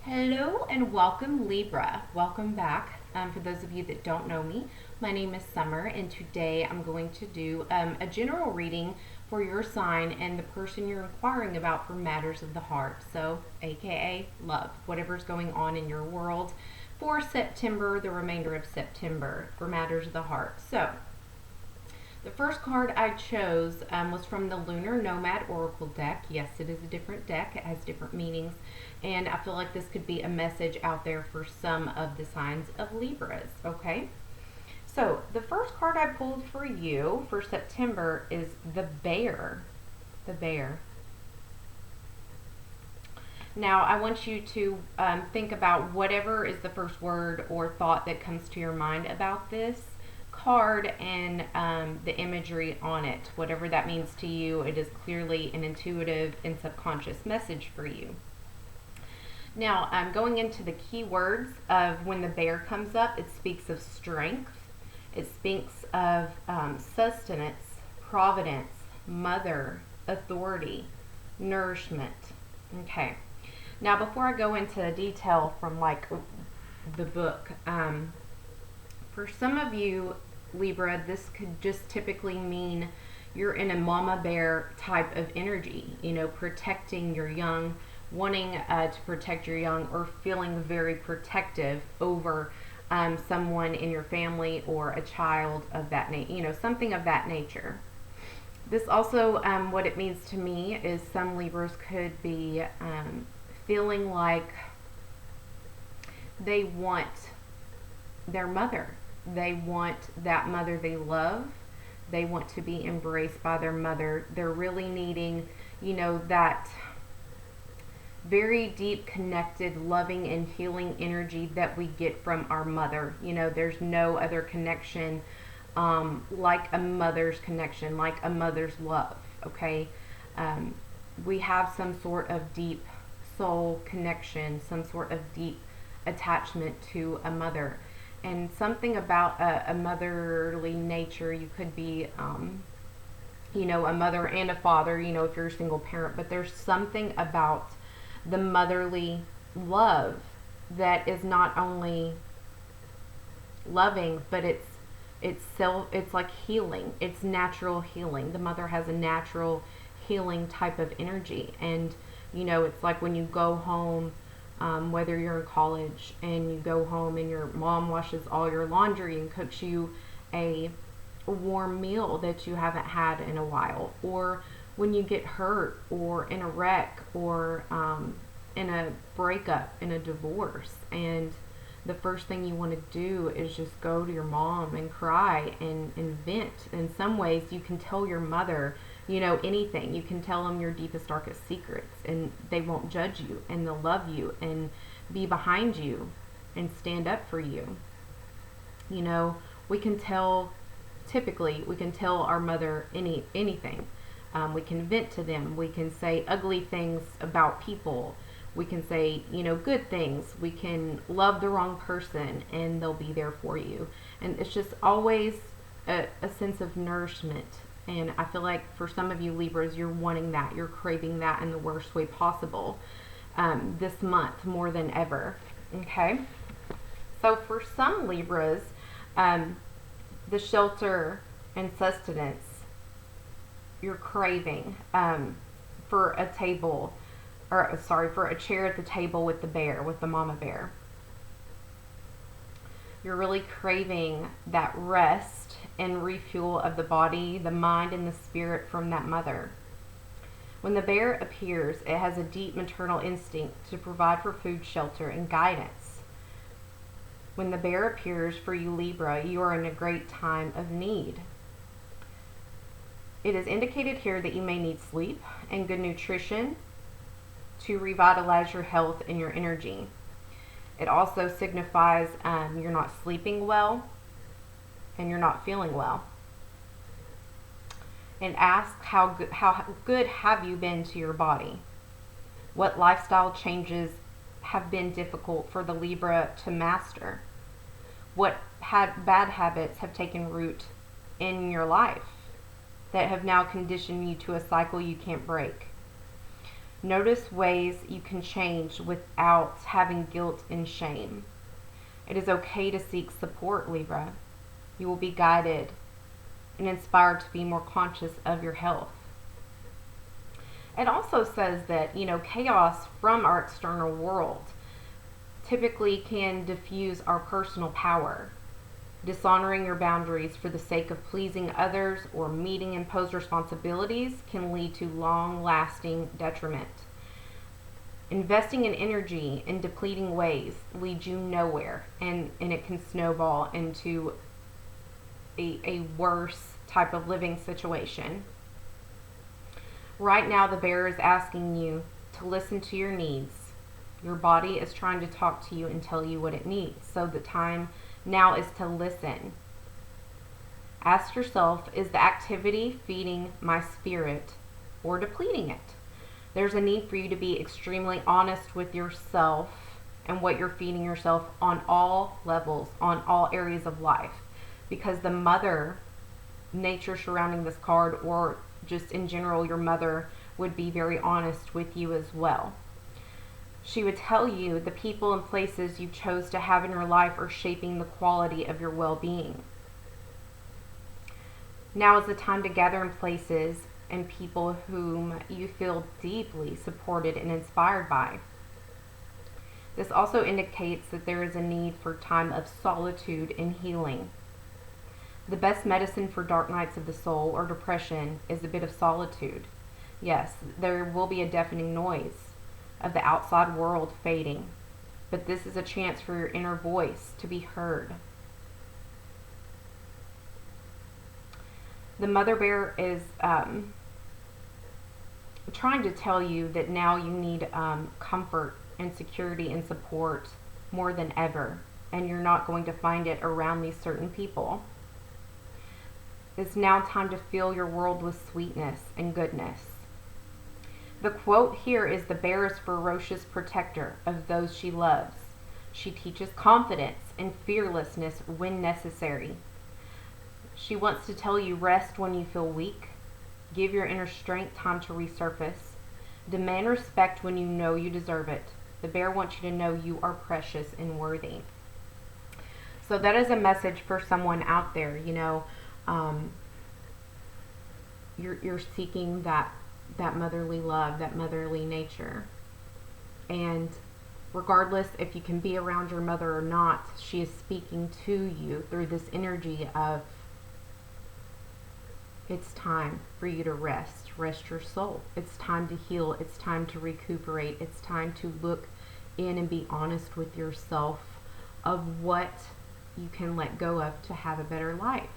Hello and welcome, Libra. Welcome back. For those of you that don't know me, my name is Summer, and today I'm going to do a general reading for your sign and the person you're inquiring about for matters of the heart. So, aka love, whatever's going on in your world for September, the remainder of September, for matters of the heart. So, the first card I chose was from the Lunar Nomad Oracle deck. Yes, it is a different deck. It has different meanings. And I feel like this could be a message out there for some of the signs of Libras, okay? So, the first card I pulled for you for September is the Bear. The Bear. Now, I want you to think about whatever is the first word or thought that comes to your mind about this card and the imagery on it. Whatever that means to you, it is clearly an intuitive and subconscious message for you. Now, going into the key words of when the bear comes up, it speaks of strength. It speaks of sustenance, providence, mother, authority, nourishment. Okay. Now, before I go into detail from like the book, for some of you, Libra, this could just typically mean you're in a mama bear type of energy, protecting your young, wanting to protect your young, or feeling very protective over someone in your family or a child of that nature, something of that nature. This also, what it means to me is some Libras could be feeling like they want their mother. They want that mother they love. They want to be embraced by their mother. They're really needing, that very deep, connected, loving, and healing energy that we get from our mother. There's no other connection like a mother's connection, like a mother's love, okay? We have some sort of deep soul connection, some sort of deep attachment to a mother. And something about a motherly nature, you could be, a mother and a father, if you're a single parent, but there's something about the motherly love that is not only loving, but it's like healing. It's natural healing. The mother has a natural healing type of energy. And, it's like when you go home, whether you're in college and you go home and your mom washes all your laundry and cooks you a warm meal that you haven't had in a while, or when you get hurt or in a wreck or in a breakup, in a divorce, and the first thing you want to do is just go to your mom and cry and vent. In some ways, you can tell your mother anything. You can tell them your deepest, darkest secrets, and they won't judge you, and they'll love you and be behind you and stand up for you. We can tell our mother anything. We can vent to them. We can say ugly things about people. We can say, good things. We can love the wrong person and they'll be there for you. And it's just always a sense of nourishment. And I feel like for some of you Libras, you're wanting that. You're craving that in the worst way possible this month more than ever. Okay? So for some Libras, the shelter and sustenance you're craving for a table, for a chair at the table with the bear, with the mama bear. You're really craving that rest and refuel of the body, the mind, and the spirit from that mother. When the bear appears, it has a deep maternal instinct to provide for food, shelter, and guidance. When the bear appears for you, Libra, you are in a great time of need. It is indicated here that you may need sleep and good nutrition to revitalize your health and your energy. It also signifies you're not sleeping well and you're not feeling well. And ask how good have you been to your body? What lifestyle changes have been difficult for the Libra to master? What bad habits have taken root in your life that have now conditioned you to a cycle you can't break? Notice ways you can change without having guilt and shame. It is okay to seek support, Libra. You will be guided and inspired to be more conscious of your health. It also says that, chaos from our external world typically can diffuse our personal power. Dishonoring your boundaries for the sake of pleasing others or meeting imposed responsibilities can lead to long-lasting detriment. Investing in energy in depleting ways leads you nowhere, and it can snowball into a worse type of living situation. Right now, the bear is asking you to listen to your needs. Your body is trying to talk to you and tell you what it needs. So the time now is to listen. Ask yourself, is the activity feeding my spirit or depleting it? There's a need for you to be extremely honest with yourself and what you're feeding yourself on all levels, on all areas of life. Because the mother nature surrounding this card, or just in general, your mother would be very honest with you as well. She would tell you the people and places you chose to have in your life are shaping the quality of your well-being. Now is the time to gather in places and people whom you feel deeply supported and inspired by. This also indicates that there is a need for time of solitude and healing. The best medicine for dark nights of the soul or depression is a bit of solitude. Yes, there will be a deafening noise of the outside world fading, but this is a chance for your inner voice to be heard. The mother bear is trying to tell you that now you need comfort and security and support more than ever, and you're not going to find it around these certain people. It's now time to fill your world with sweetness and goodness. The quote here is, the bear is ferocious protector of those she loves. She teaches confidence and fearlessness when necessary. She wants to tell you, rest when you feel weak. Give your inner strength time to resurface. Demand respect when you know you deserve it. The bear wants you to know you are precious and worthy. So that is a message for someone out there. You're seeking that motherly love, that motherly nature. And regardless if you can be around your mother or not, she is speaking to you through this energy of, it's time for you to rest your soul. It's time to heal. It's time to recuperate. It's time to look in and be honest with yourself of what you can let go of to have a better life.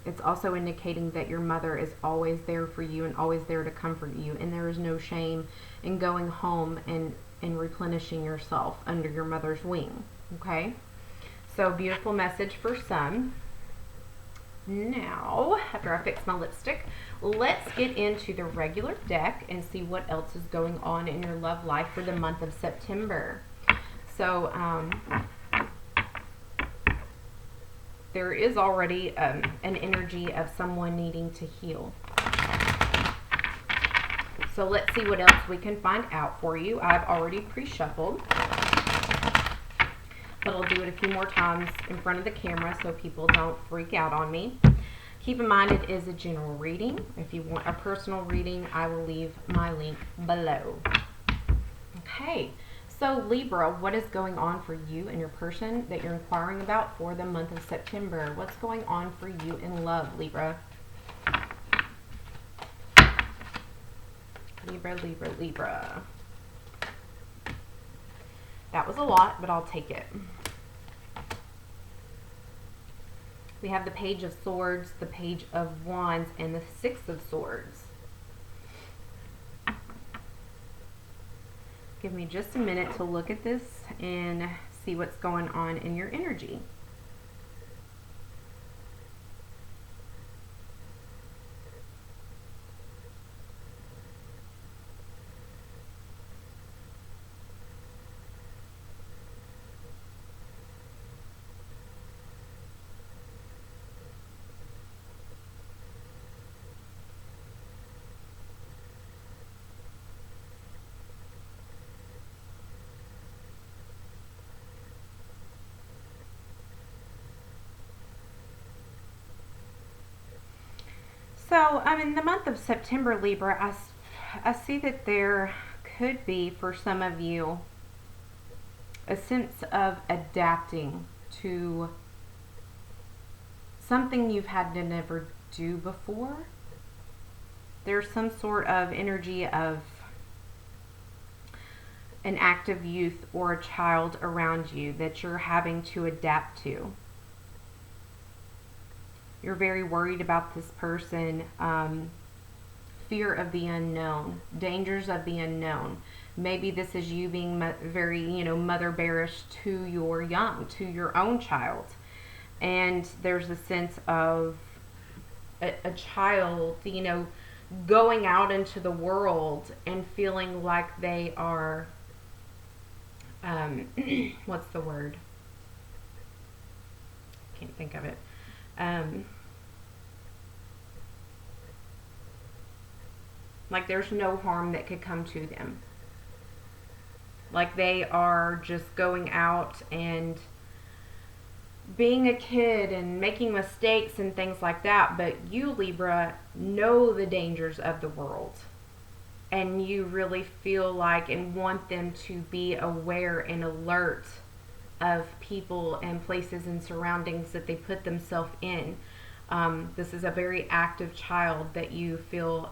It's also indicating that your mother is always there for you and always there to comfort you, and there is no shame in going home and replenishing yourself under your mother's wing. Okay? So, beautiful message for some. Now, after I fix my lipstick, let's get into the regular deck and see what else is going on in your love life for the month of September. So, there is already an energy of someone needing to heal. So let's see what else we can find out for you. I've already pre-shuffled, but I'll do it a few more times in front of the camera so people don't freak out on me. Keep in mind it is a general reading. If you want a personal reading, I will leave my link below. Okay. So Libra, what is going on for you and your person that you're inquiring about for the month of September? What's going on for you in love, Libra? Libra, Libra, Libra. That was a lot, but I'll take it. We have the Page of Swords, the Page of Wands, and the Six of Swords. Give me just a minute to look at this and see what's going on in your energy. So, in the month of September, Libra, I see that there could be, for some of you, a sense of adapting to something you've had to never do before. There's some sort of energy of an active youth or a child around you that you're having to adapt to. You're very worried about this person, fear of the unknown, dangers of the unknown. Maybe this is you being very, mother bearish to your young, to your own child. And there's a sense of a child, going out into the world and feeling like they are, what's the word? Can't think of it. Like there's no harm that could come to them. Like they are just going out and being a kid and making mistakes and things like that. But you, Libra, know the dangers of the world. And you really feel like and want them to be aware and alert of people and places and surroundings that they put themselves in. This is a very active child that you feel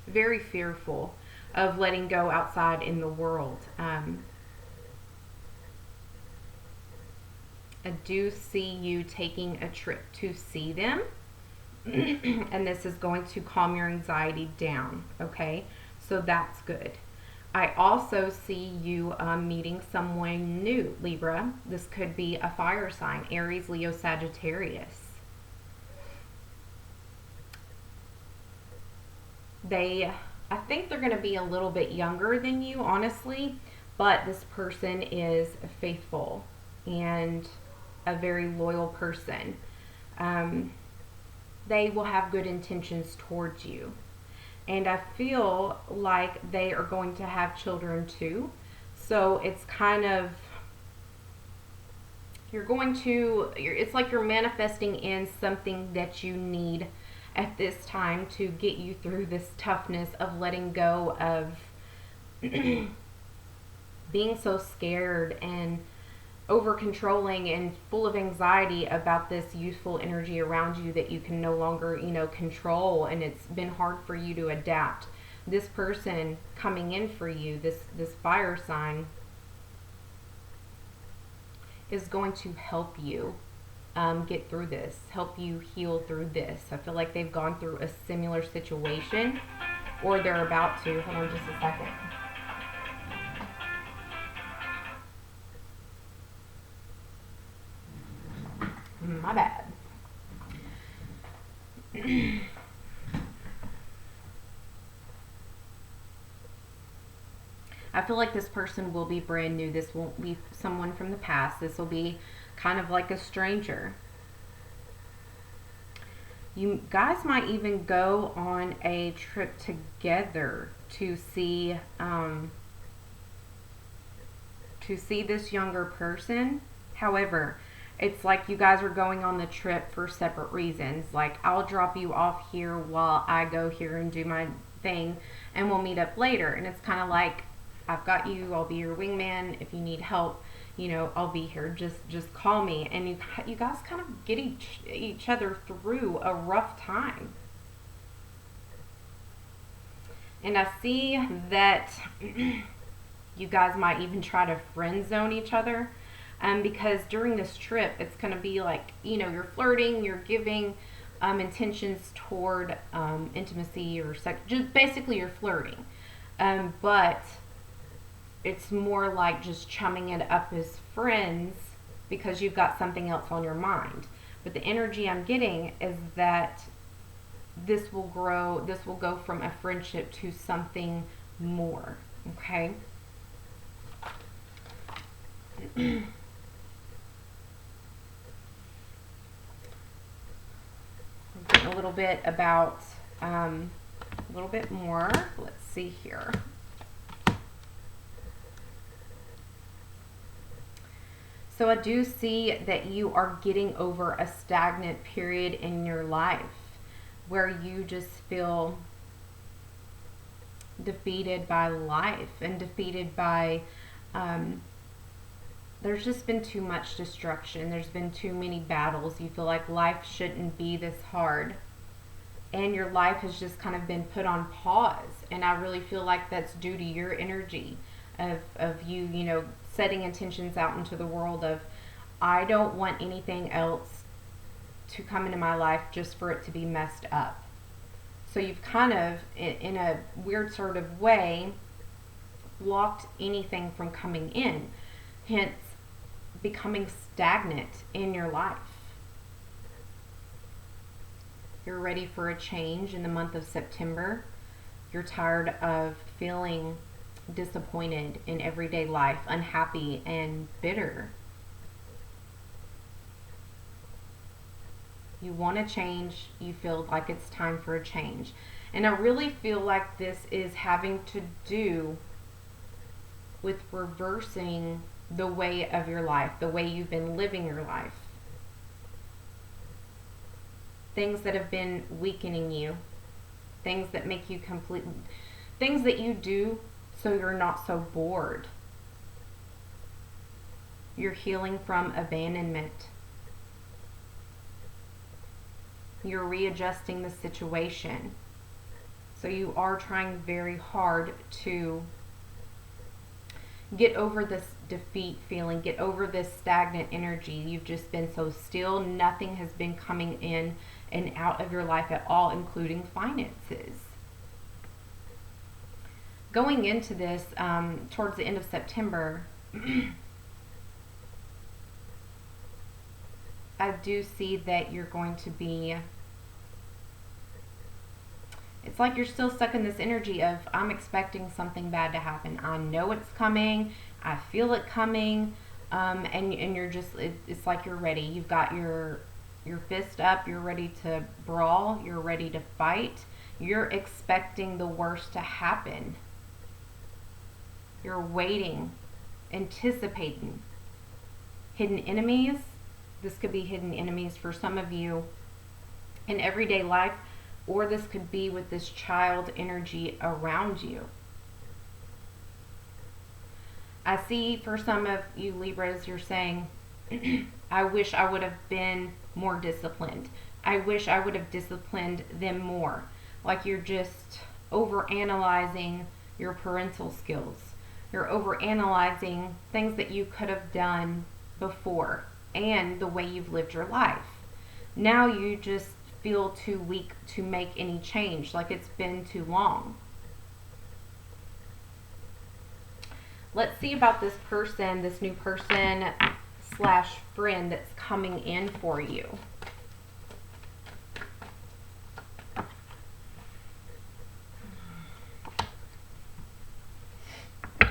very fearful of letting go outside in the world. I do see you taking a trip to see them. And this is going to calm your anxiety down. Okay, so that's good. I also see you meeting someone new, Libra. This could be a fire sign, Aries, Leo, Sagittarius. I think they're going to be a little bit younger than you, honestly, but this person is faithful and a very loyal person. They will have good intentions towards you. And I feel like they are going to have children too. So it's kind of, it's like you're manifesting in something that you need at this time to get you through this toughness of letting go of being so scared and over controlling and full of anxiety about this youthful energy around you that you can no longer, control, and it's been hard for you to adapt. This person coming in for you, this fire sign, is going to help you get through this, help you heal through this. I feel like they've gone through a similar situation, or they're about to. Hold on just a second. My bad. I feel like this person will be brand new. This won't be someone from the past. This will be kind of like a stranger. You guys might even go on a trip together to see this younger person. However, it's like you guys are going on the trip for separate reasons. Like, I'll drop you off here while I go here and do my thing, and we'll meet up later. And it's kind of like, I've got you, I'll be your wingman. If you need help, I'll be here. Just call me. And you guys kind of get each other through a rough time. And I see that you guys might even try to friend zone each other. Because during this trip, it's going to be like, you're flirting, you're giving intentions toward intimacy or sex. Just basically, you're flirting. But it's more like just chumming it up as friends because you've got something else on your mind. But the energy I'm getting is that this will grow, this will go from a friendship to something more. Okay? A little bit about a little bit more. Let's see here. So I do see that you are getting over a stagnant period in your life. where you just feel defeated by life and defeated by, there's just been too much destruction. There's been too many battles. You feel like life shouldn't be this hard. And your life has just kind of been put on pause. And I really feel like that's due to your energy of you, you know, setting intentions out into the world of, I don't want anything else to come into my life just for it to be messed up. So you've kind of, in a weird sort of way, blocked anything from coming in, hence becoming stagnant in your life. You're ready for a change in the month of September. You're tired of feeling disappointed in everyday life, unhappy and bitter. You want to change. You feel like it's time for a change. And I really feel like this is having to do with reversing the way of your life, the way you've been living your life. Things that have been weakening you, things that make you things that you do so you're not so bored. You're healing from abandonment. You're readjusting the situation. So you are trying very hard to get over this defeat feeling, get over this stagnant energy. You've just been so still. Nothing has been coming in and out of your life at all, including finances. Going into this, towards the end of September, I do see that you're going to be, it's like you're still stuck in this energy of, I'm expecting something bad to happen. I know it's coming. I feel it coming. And you're just, it's like you're ready. You've got your fist up. You're ready to brawl. You're ready to fight. You're expecting the worst to happen. You're waiting, anticipating. Hidden enemies. This could be hidden enemies for some of you in everyday life, or this could be with this child energy around you. I see for some of you Libras, you're saying, I wish I would have been more disciplined. I wish I would have disciplined them more. Like you're just overanalyzing your parental skills. You're overanalyzing things that you could have done before and the way you've lived your life. Now you just feel too weak to make any change, like it's been too long. Let's see about this person, this new person slash friend that's coming in for you.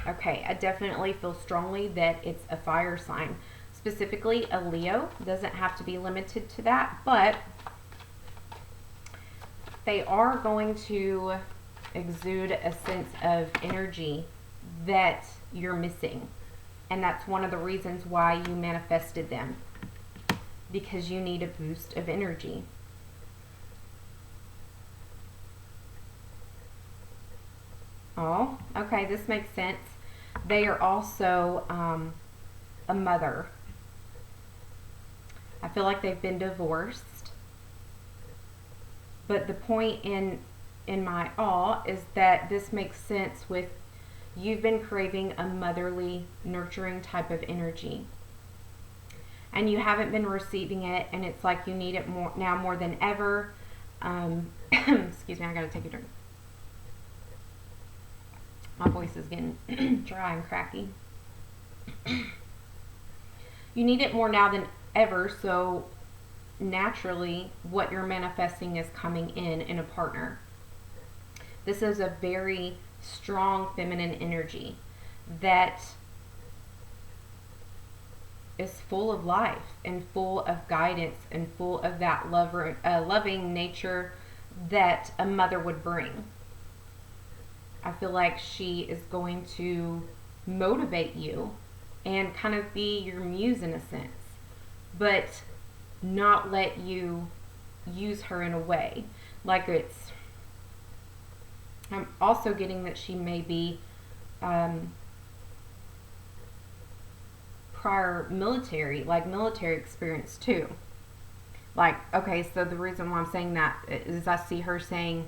Okay, I definitely feel strongly that it's a fire sign. Specifically a Leo. Doesn't have to be limited to that, but they are going to exude a sense of energy that you're missing. And that's one of the reasons why you manifested them. Because you need a boost of energy. Oh, okay, this makes sense. They are also a mother. I feel like they've been divorced. But the point in my awe is that this makes sense with you've been craving a motherly, nurturing type of energy. And you haven't been receiving it, and it's like you need it more than ever. Excuse me, I gotta take a drink. My voice is getting dry and cracky. You need it more now than ever, so naturally what you're manifesting is coming in a partner. This is a very strong feminine energy that is full of life and full of guidance and full of that loving nature that a mother would bring. I feel like she is going to motivate you and kind of be your muse in a sense, but not let you use her in a way. Like I'm also getting that she may be prior military, like military experience too. Like, okay, so the reason why I'm saying that is I see her saying,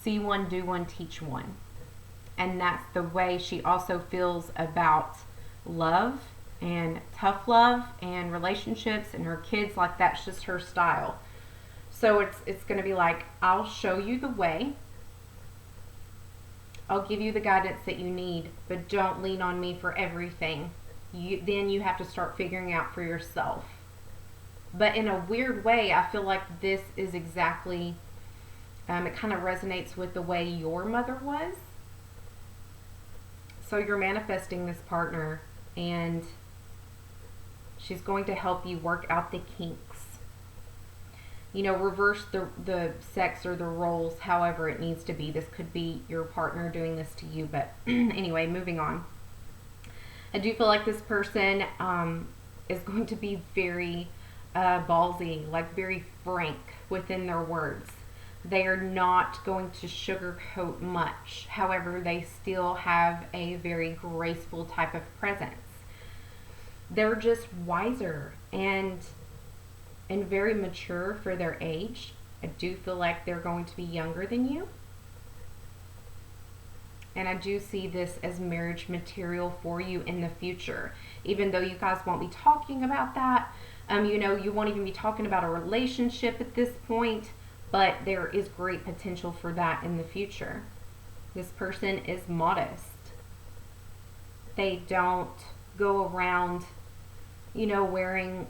see one, do one, teach one. And that's the way she also feels about love and tough love and relationships and her kids. Like, that's just her style. So it's going to be like, I'll show you the way. I'll give you the guidance that you need, but don't lean on me for everything. Then you have to start figuring out for yourself. But in a weird way, I feel like this is exactly, it kind of resonates with the way your mother was. So you're manifesting this partner, and she's going to help you work out the kinks. You know, reverse the sex or the roles however it needs to be. This could be your partner doing this to you, but anyway, moving on. I do feel like this person is going to be very ballsy, like very frank within their words. They are not going to sugarcoat much. However, they still have a very graceful type of presence. They're just wiser and very mature for their age. I do feel like they're going to be younger than you. And I do see this as marriage material for you in the future. Even though you guys won't be talking about that. You know, you won't even be talking about a relationship at this point. But there is great potential for that in the future. This person is modest. They don't go around, you know, wearing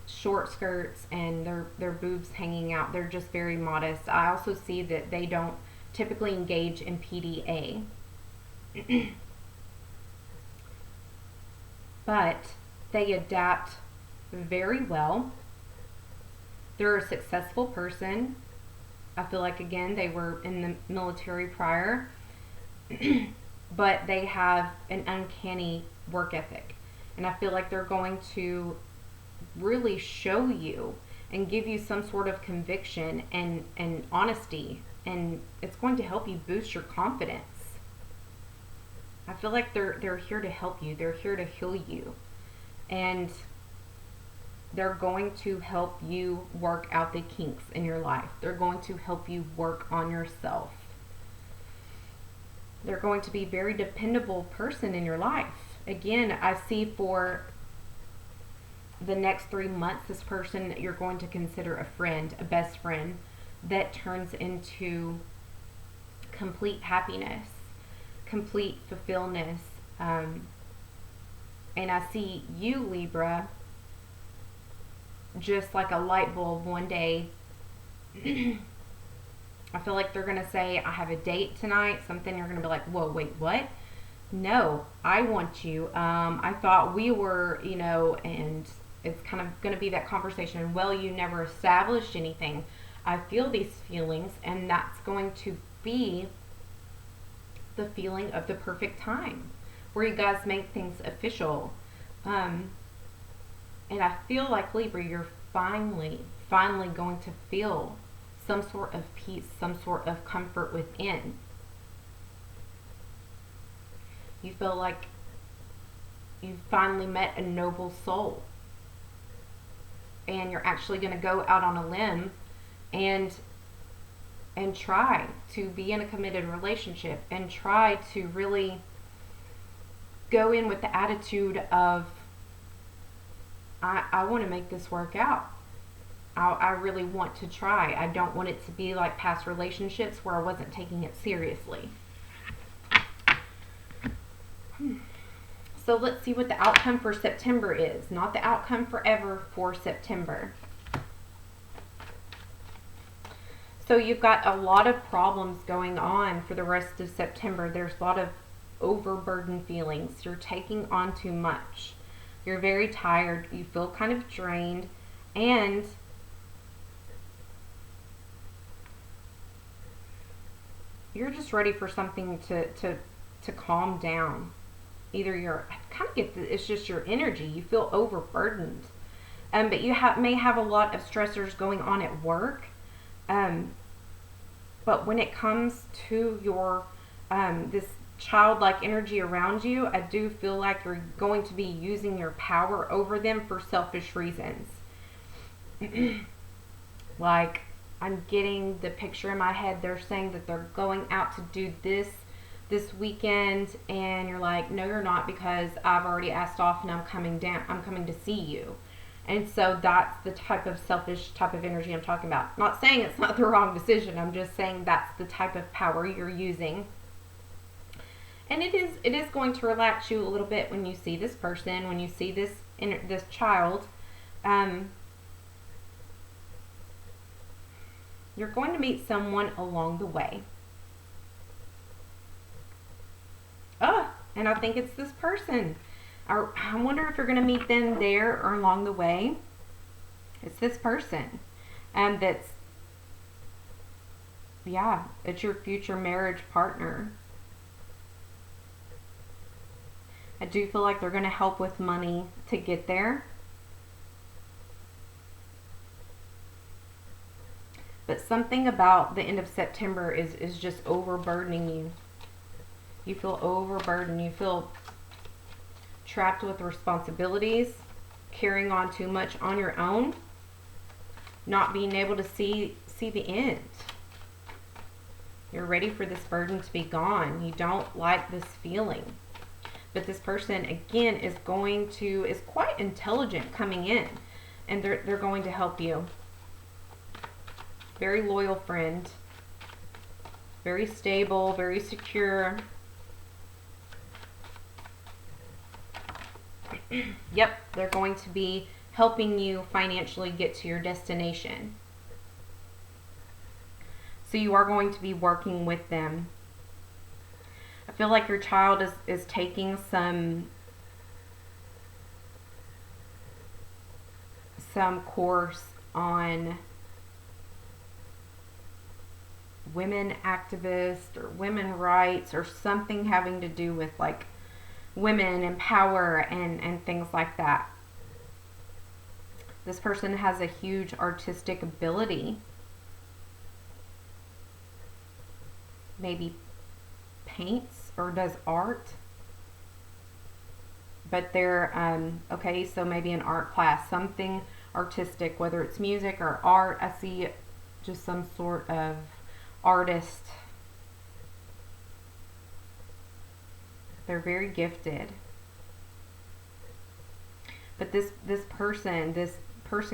short skirts and their boobs hanging out. They're just very modest. I also see that they don't typically engage in PDA. But they adapt very well. They're a successful person. I feel like, again, they were in the military prior. But they have an uncanny work ethic. And I feel like they're going to really show you and give you some sort of conviction and honesty. And it's going to help you boost your confidence. I feel like they're here to help you. They're here to heal you. And they're going to help you work out the kinks in your life. They're going to help you work on yourself. They're going to be a very dependable person in your life. Again, I see for the next 3 months, this person you're going to consider a friend, a best friend, that turns into complete happiness, complete fulfillment. And I see you, Libra, just like a light bulb one day. I feel like they're going to say, I have a date tonight, something. You're going to be like, whoa, wait, what? No, I want you. I thought we were, you know, and it's kind of going to be that conversation. Well, you never established anything. I feel these feelings, and that's going to be the feeling of the perfect time where you guys make things official. And I feel like, Libra, you're finally going to feel some sort of peace, some sort of comfort within. You feel like you've finally met a noble soul. And you're actually going to go out on a limb and try to be in a committed relationship and try to really go in with the attitude of, I want to make this work out. I really want to try. I don't want it to be like past relationships where I wasn't taking it seriously. So let's see what the outcome for September is. Not the outcome forever, for September. So you've got a lot of problems going on for the rest of September. There's a lot of overburdened feelings. You're taking on too much. You're very tired. You feel kind of drained. And you're just ready for something to calm down. Either I kind of get it's just your energy. You feel overburdened. But you may have a lot of stressors going on at work. Um, but when it comes to your this childlike energy around you, I do feel like you're going to be using your power over them for selfish reasons. Like, I'm getting the picture in my head. They're saying that they're going out to do this weekend, and you're like, no, you're not, because I've already asked off and I'm coming down. I'm coming to see you. And so that's the type of selfish type of energy I'm talking about. Not saying it's not the wrong decision. I'm just saying that's the type of power you're using. And it is going to relax you a little bit when you see this person, when you see this child. You're going to meet someone along the way. And I think it's this person. I wonder if you're going to meet them there or along the way. It's this person. And it's your future marriage partner. I do feel like they're going to help with money to get there. But something about the end of September is just overburdening you. You feel overburdened. You feel trapped with responsibilities, carrying on too much on your own, not being able to see the end. You're ready for this burden to be gone. You don't like this feeling. But this person, again, is quite intelligent coming in, and they're going to help you. Very loyal friend. Very stable, very secure. Yep, they're going to be helping you financially get to your destination. So you are going to be working with them. I feel like your child is taking some course on women activists or women rights or something having to do with like women and power and things like that. This person has a huge artistic ability. Maybe paints or does art. But they're, okay, so maybe an art class, something artistic, whether it's music or art. I see just some sort of artist. They're very gifted. But this person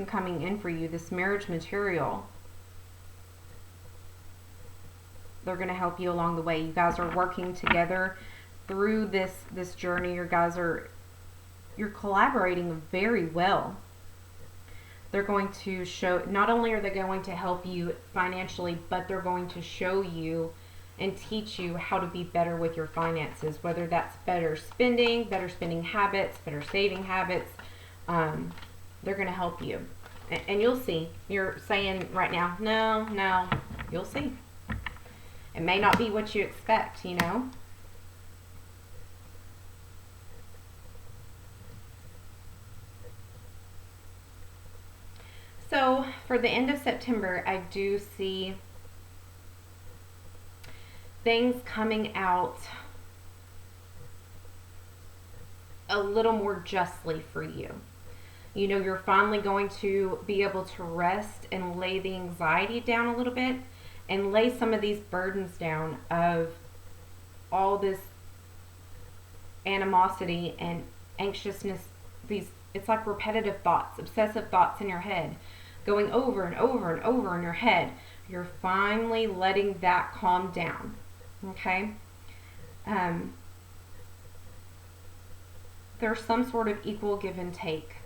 coming in for you, this marriage material, they're going to help you along the way. You guys are working together through this journey. You're collaborating very well. They're going to show, not only are they going to help you financially, but they're going to show you and teach you how to be better with your finances, whether that's better spending habits, better saving habits. They're going to help you. And you'll see. You're saying right now, no, you'll see. It may not be what you expect, you know. So for the end of September, I do see things coming out a little more justly for you. You know, you're finally going to be able to rest and lay the anxiety down a little bit and lay some of these burdens down of all this animosity and anxiousness. It's like repetitive thoughts, obsessive thoughts in your head, going over and over and over in your head. You're finally letting that calm down. Okay? There's some sort of equal give and take.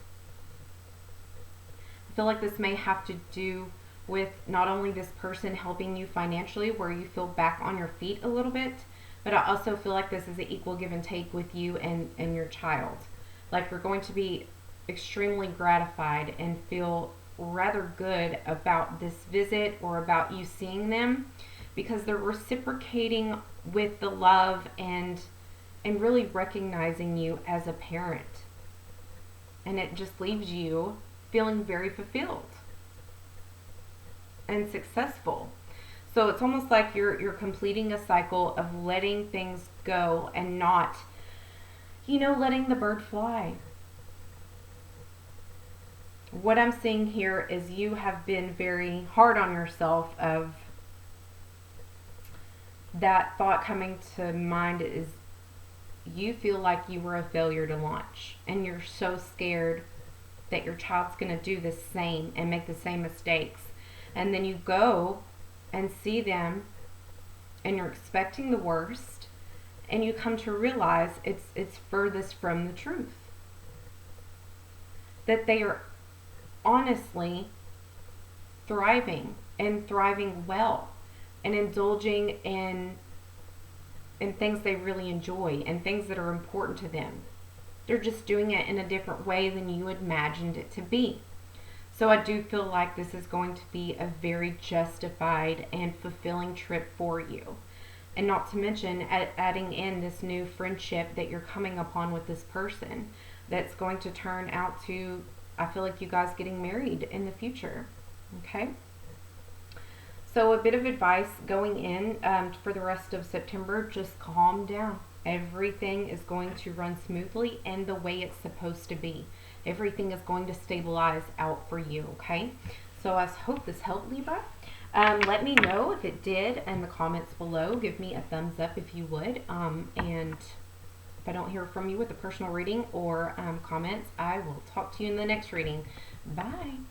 I feel like this may have to do with not only this person helping you financially, where you feel back on your feet a little bit, but I also feel like this is an equal give and take with you and your child. Like, you're going to be extremely gratified and feel rather good about this visit or about you seeing them, because they're reciprocating with the love and really recognizing you as a parent. And it just leaves you feeling very fulfilled and successful. So it's almost like you're completing a cycle of letting things go and not, letting the bird fly. What I'm seeing here is you have been very hard on yourself. Of that thought coming to mind is you feel like you were a failure to launch, and you're so scared that your child's going to do the same and make the same mistakes. And then you go and see them and you're expecting the worst, and you come to realize it's furthest from the truth. That they are honestly thriving, and thriving well, and indulging in things they really enjoy and things that are important to them. They're just doing it in a different way than you imagined it to be. So I do feel like this is going to be a very justified and fulfilling trip for you. And not to mention adding in this new friendship that you're coming upon with this person that's going to turn out to, I feel like, you guys getting married in the future. Okay? So a bit of advice going in for the rest of September: just calm down. Everything is going to run smoothly and the way it's supposed to be. Everything is going to stabilize out for you, okay? So I hope this helped, Libra. Let me know if it did in the comments below. Give me a thumbs up if you would. And if I don't hear from you with a personal reading or comments, I will talk to you in the next reading. Bye.